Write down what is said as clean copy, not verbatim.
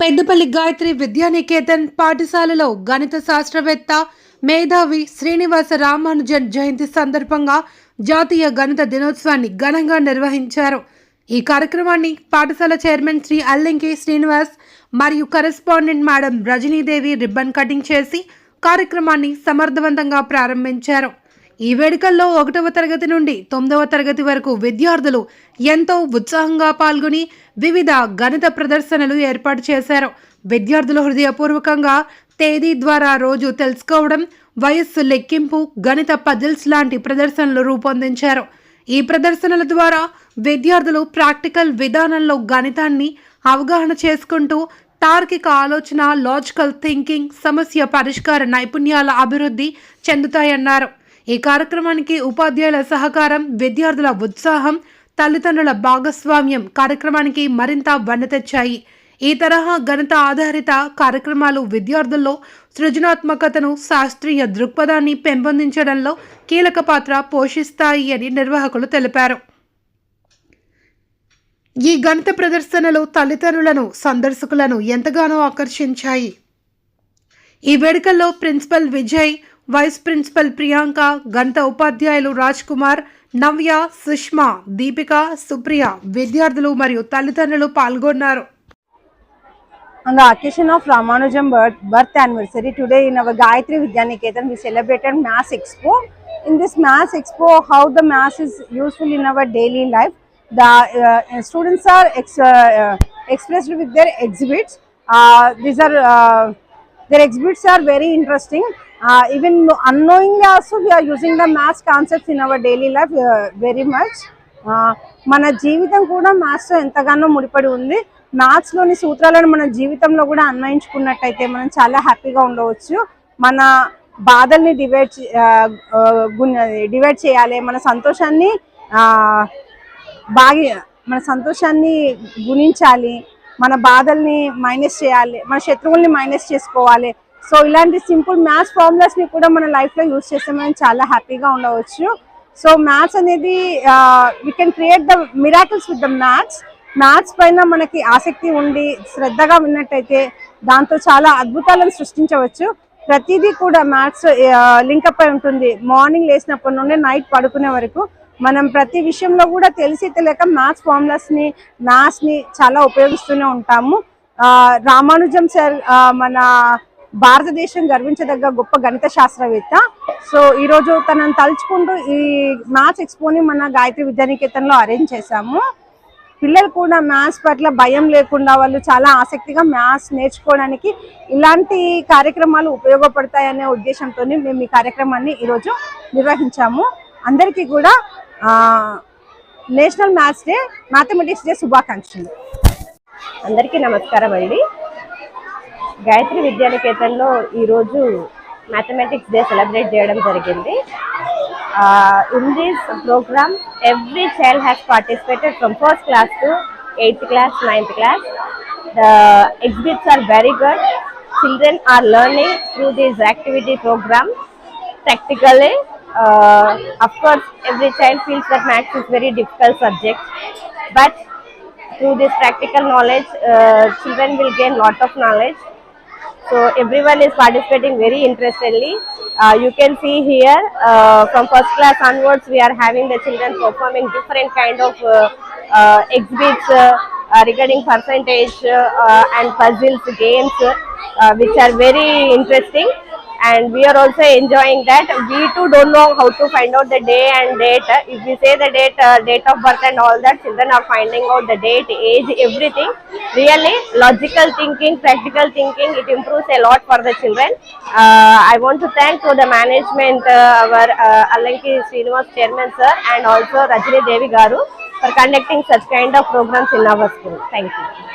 పెద్దపల్లి గాయత్రి విద్యానికేతన్ పాఠశాలలో గణిత శాస్త్రవేత్త మేధావి శ్రీనివాస రామానుజన్ జయంతి సందర్భంగా జాతీయ గణిత దినోత్సవాన్ని ఘనంగా నిర్వహించారు. ఈ కార్యక్రమాన్ని పాఠశాల చైర్మన్ శ్రీ అల్లంకి శ్రీనివాస్ మరియు correspondent madam Rajanidevi ribbon cutting చేసి కార్యక్రమాన్ని సమర్థవంతంగా ప్రారంభించారు. ఈ వేడుకల్లో 1వ తరగతి నుండి 9వ తరగతి వరకు విద్యార్థులు ఎంతో ఉత్సాహంగా పాల్గొని వివిధ గణిత ప్రదర్శనలు ఏర్పాటు చేశారు. విద్యార్థులు హృదయపూర్వకంగా తేదీ ద్వారా రోజు తెలుసుకోవడం, వయస్సు లెక్కింపు, గణిత పజిల్స్ లాంటి ప్రదర్శనలు రూపొందించారు. ఈ ప్రదర్శనల ద్వారా విద్యార్థులు ప్రాక్టికల్ విధానంలో గణితాన్ని అవగాహన చేసుకుంటూ తార్కిక ఆలోచన, లాజికల్ థింకింగ్, సమస్య పరిష్కార నైపుణ్యాల అభివృద్ధి చెందుతాయన్నారు. ఈ కార్యక్రమానికి ఉపాధ్యాయుల సహకారం, విద్యార్థుల ఉత్సాహం, తల్లిదండ్రుల భాగస్వామ్యం కార్యక్రమానికి మరింత వన్నె తెచ్చాయి. ఈ తరహా గణిత ఆధారిత కార్యక్రమాలు విద్యార్థుల్లో సృజనాత్మకతను, శాస్త్రీయ దృక్పథాన్ని పెంపొందించడంలో కీలక పాత్ర పోషిస్తాయి అని నిర్వాహకులు తెలిపారు. ఈ గణిత ప్రదర్శనలు తల్లిదండ్రులను, సందర్శకులను ఎంతగానో ఆకర్షించాయి. ఈ వేడుకల్లో principal Vijay, vice principal Priyanka, గణిత ఉపాధ్యాయులు రాజ్ కుమార్, నవ్య, సుష్మా, దీపిక, సుప్రియ, విద్యార్థులు మరియు తల్లిదండ్రులు పాల్గొన్నారు. On the occasion of Ramanujan birth anniversary, today in our Gayatri Vidyaniketan, we celebrated Maths Expo. In this Maths Expo, how the Maths is useful in our daily life. The students are expressed with their exhibits. Their exhibits are very interesting. Even unknowingly also we are using the maths concepts in our daily life very much. మన జీవితం కూడా maths తో ఎంతగానో ముడిపడి ఉంది. Maths లోని సూత్రాలను మన జీవితంలో కూడా అన్వయించుకున్నట్టయితే మనం చాలా హ్యాపీగా ఉండవచ్చు. మన బాధల్ని డివైడ్ చేయాలి, మన సంతోషాన్ని గుణించాలి, మన బాధల్ని మైనస్ చేయాలి, మన శత్రువుల్ని మైనస్ చేసుకోవాలి. సో ఇలాంటి సింపుల్ మ్యాథ్స్ ఫార్ములాస్ ని కూడా మన లైఫ్ లో యూజ్ చేస్తే మనం చాలా హ్యాపీగా ఉండవచ్చు. సో మ్యాథ్స్ అనేది we can create the miracles with the maths పైన మనకి ఆసక్తి ఉండి శ్రద్ధగా విన్నట్టయితే దాంతో చాలా అద్భుతాలను సృష్టించవచ్చు. ప్రతిదీ కూడా మ్యాథ్స్ లింకప్ అయి ఉంటుంది. మార్నింగ్ లేచినప్పటి నుండి నైట్ పడుకునే వరకు మనం ప్రతి విషయంలో కూడా తెలియక మ్యాథ్స్ ఫార్ములాస్ ని చాలా ఉపయోగిస్తూనే ఉంటాము. రామానుజం సార్ మన భారతదేశం గర్వించదగ్గ గొప్ప గణిత శాస్త్రవేత్త. సో ఈరోజు తనను తలుచుకుంటూ ఈ మ్యాథ్స్ ఎక్స్పోని మన గాయత్రి విద్యానికేతన్లో అరేంజ్ చేశాము. పిల్లలు కూడా మ్యాథ్స్ పట్ల భయం లేకుండా వాళ్ళు చాలా ఆసక్తిగా మ్యాథ్స్ నేర్చుకోవడానికి ఇలాంటి కార్యక్రమాలు ఉపయోగపడతాయనే ఉద్దేశంతో మేము ఈ కార్యక్రమాన్ని ఈరోజు నిర్వహించాము. అందరికీ కూడా national maths day, mathematics day శుభాకాంక్షలు. అందరికీ నమస్కారం అండి. గాయత్రి విద్యానికేతన్లో ఈరోజు మ్యాథమెటిక్స్ డే సెలబ్రేట్ చేయడం జరిగింది. In this programme every child has participated from first class to 8th class, 9th class. The exhibits are very good. Children are learning through this activity program practically. Of course, every child feels that maths is very difficult subject, but through this practical knowledge, children will gain lot of knowledge. So everyone is participating very interestedly. You can see here from first class onwards we are having the children performing different kind of exhibits regarding percentage and puzzles, games which are very interesting, and we are also enjoying that. We too don't know how to find out the day and date. If we say the date of birth and all that, children are finding out the date, age, everything. Really, logical thinking, practical thinking, it improves a lot for the children. I want to thank to the management, our Allanki Srinivas chairman sir, and also Rajani Devi garu for conducting such kind of programs in our school. Thank you.